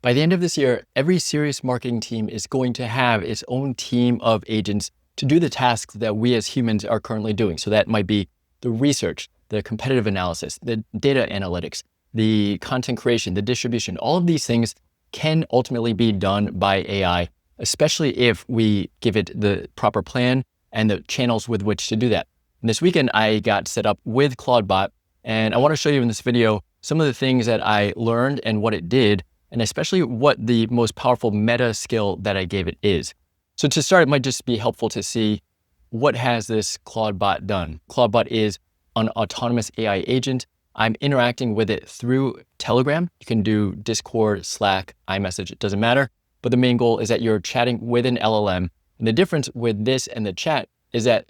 By the end of this year, every serious marketing team is going to have its own team of agents to do the tasks that we as humans are currently doing. So that might be the research, the competitive analysis, the data analytics, the content creation, the distribution. All of these things can ultimately be done by AI, especially if we give it the proper plan and the channels with which to do that. And this weekend, I got set up with Claudebot, and I want to show you in this video some of the things that I learned and what it did, and especially what the most powerful meta skill that I gave it is. So to start, it might just be helpful to see what has this Claudebot done. Claudebot is an autonomous AI agent. I'm interacting with it through Telegram. You can do Discord, Slack, iMessage, it doesn't matter. But the main goal is that you're chatting with an LLM. And the difference with this and the chat is that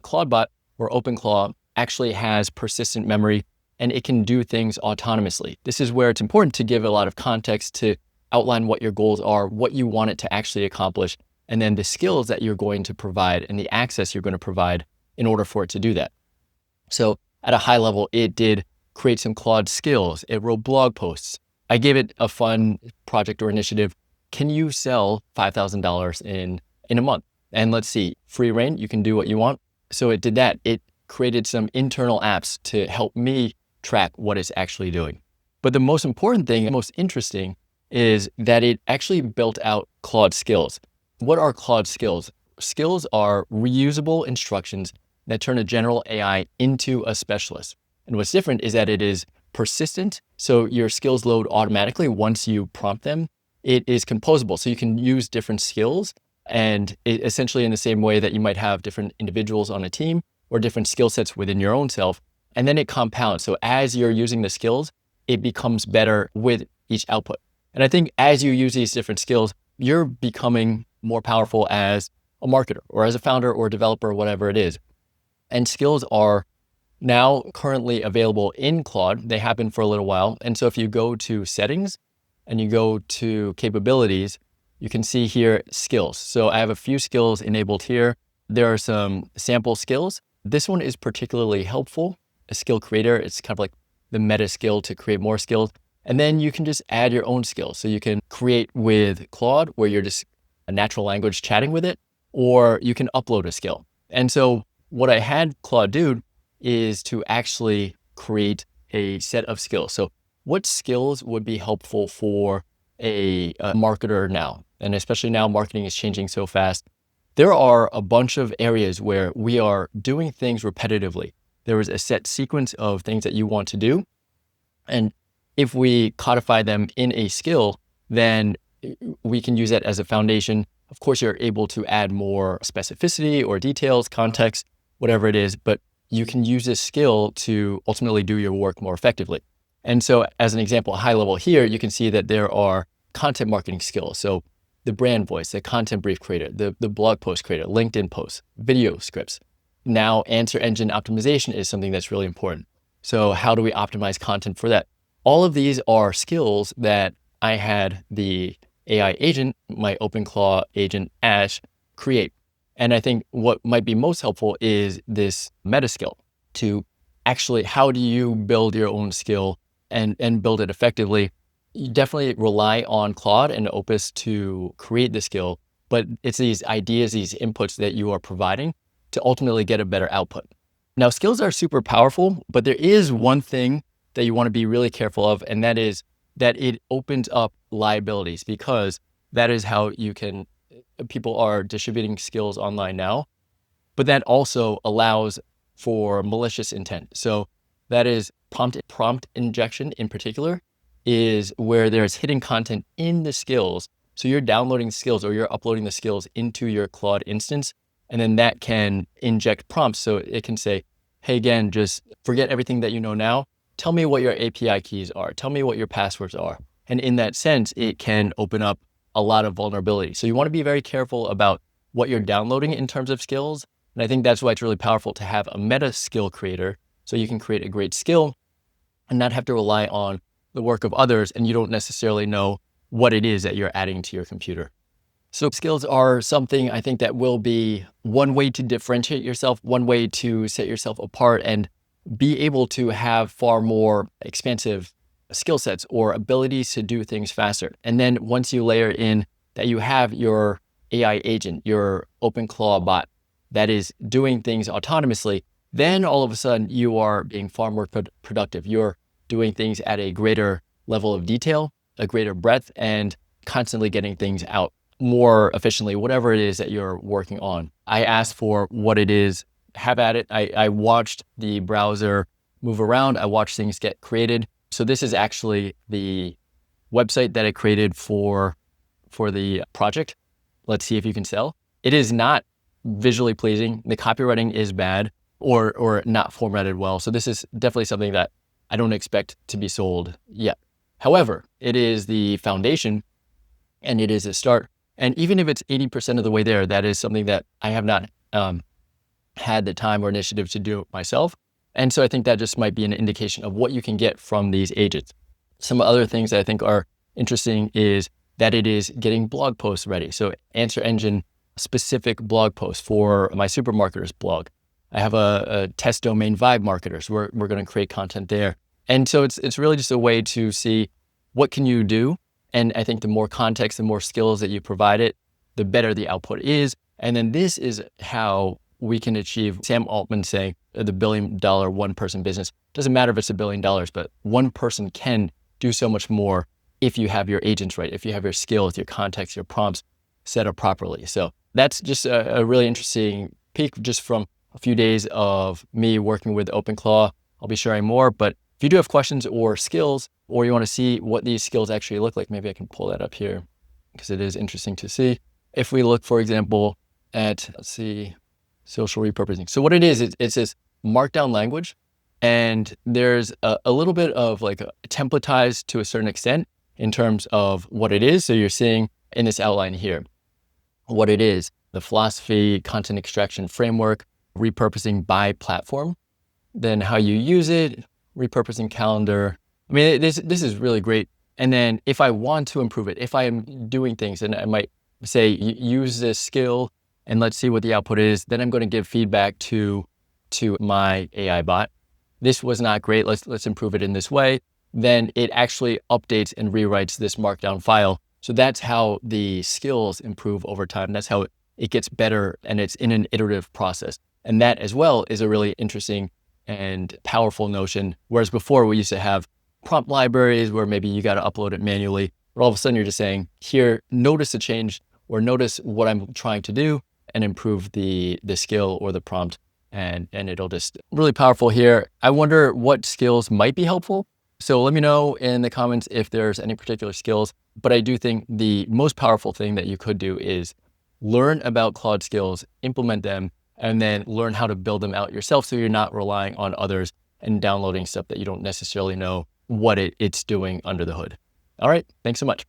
Claudebot or OpenClaw actually has persistent memory and it can do things autonomously. This is where it's important to give a lot of context to outline what your goals are, what you want it to actually accomplish, and then the skills that you're going to provide and the access you're going to provide in order for it to do that. So at a high level, it did create some Claude Skills. It wrote blog posts. I gave it a fun project or initiative. Can you sell $5,000 in a month? And let's see, free reign, you can do what you want. So it did that. It created some internal apps to help me track what it's actually doing. But the most important thing, most interesting, is that it actually built out Claude Skills. What are Claude Skills? Skills are reusable instructions that turn a general AI into a specialist. And what's different is that it is persistent. So your skills load automatically once you prompt them. It is composable. So you can use different skills and essentially in the same way that you might have different individuals on a team or different skill sets within your own self. And then it compounds. So as you're using the skills, it becomes better with each output. And I think as you use these different skills, you're becoming more powerful as a marketer or as a founder or developer, whatever it is. And skills are now currently available in Claude. They have been for a little while. And so if you go to settings and you go to capabilities, you can see here skills. So I have a few skills enabled here. There are some sample skills. This one is particularly helpful. A skill creator, it's kind of like the meta skill to create more skills. And then you can just add your own skills. So you can create with Claude where you're just a natural language chatting with it, or you can upload a skill. And so what I had Claude do is to actually create a set of skills. So what skills would be helpful for a marketer now? And especially now marketing is changing so fast. There are a bunch of areas where we are doing things repetitively. There is a set sequence of things that you want to do. And if we codify them in a skill, then we can use that as a foundation. Of course, you're able to add more specificity or details, context, whatever it is, but you can use this skill to ultimately do your work more effectively. And so as an example, high level here, you can see that there are content marketing skills. So the brand voice, the content brief creator, the blog post creator, LinkedIn posts, video scripts. Now, answer engine optimization is something that's really important. So how do we optimize content for that? All of these are skills that I had the AI agent, my OpenClaw agent Ash, create. And I think what might be most helpful is this meta skill to actually, how do you build your own skill and build it effectively? You definitely rely on Claude and Opus to create the skill, but it's these ideas, these inputs that you are providing to ultimately get a better output. Now, skills are super powerful, but there is one thing that you want to be really careful of, and that is that it opens up liabilities, because that is how you can, people are distributing skills online now, but that also allows for malicious intent. So that is prompt injection in particular is where there's hidden content in the skills. So you're downloading skills or you're uploading the skills into your Claude instance, and then that can inject prompts. So it can say, hey, again, just forget everything that you know now. Tell me what your API keys are. Tell me what your passwords are. And in that sense, it can open up a lot of vulnerability. So you want to be very careful about what you're downloading in terms of skills. And I think that's why it's really powerful to have a meta skill creator, so you can create a great skill and not have to rely on the work of others, and you don't necessarily know what it is that you're adding to your computer. So skills are something I think that will be one way to differentiate yourself, one way to set yourself apart and be able to have far more expansive skill sets or abilities to do things faster. And then once you layer in that you have your AI agent, your OpenClaw bot that is doing things autonomously, then all of a sudden you are being far more productive. You're doing things at a greater level of detail, a greater breadth, and constantly getting things out more efficiently, whatever it is that you're working on. I asked for what it is, have at it. I watched the browser move around. I watched things get created. So this is actually the website that I created for the project. Let's see if you can sell. It is not visually pleasing. The copywriting is bad or not formatted well. So this is definitely something that I don't expect to be sold yet. However, it is the foundation and it is a start. And even if it's 80% of the way there, that is something that I have not had the time or initiative to do it myself. And so I think that just might be an indication of what you can get from these agents. Some other things that I think are interesting is that it is getting blog posts ready. So answer engine specific blog posts for my supermarketers blog. I have a test domain vibe marketers. We're going to create content there. And so it's really just a way to see what can you do. And I think the more context, the more skills that you provide it, the better the output is. And then this is how we can achieve Sam Altman saying the $1 billion one-person business. Doesn't matter if it's $1 billion, but one person can do so much more if you have your agents right, if you have your skills, your context, your prompts set up properly. So that's just a really interesting peek just from a few days of me working with OpenClaw. I'll be sharing more, but if you do have questions or skills, or you want to see what these skills actually look like, maybe I can pull that up here because it is interesting to see. If we look, for example, at, let's see, social repurposing. So what it is, it's this markdown language, and there's a little bit of like templatized to a certain extent in terms of what it is. So you're seeing in this outline here, what it is, the philosophy, content extraction framework, repurposing by platform, then how you use it, repurposing calendar. I mean, this is really great. And then if I want to improve it, if I am doing things, and I might say, use this skill and let's see what the output is, then I'm going to give feedback to my AI bot. This was not great. Let's improve it in this way. Then it actually updates and rewrites this markdown file. So that's how the skills improve over time. That's how it gets better, and it's in an iterative process. And that as well is a really interesting and powerful notion. Whereas before we used to have prompt libraries where maybe you got to upload it manually, but all of a sudden you're just saying, here, notice a change or notice what I'm trying to do and improve the skill or the prompt. And it'll just really powerful here. I wonder what skills might be helpful. So let me know in the comments if there's any particular skills, but I do think the most powerful thing that you could do is learn about Claude Skills, implement them, and then learn how to build them out yourself so you're not relying on others and downloading stuff that you don't necessarily know what it's doing under the hood. All right, thanks so much.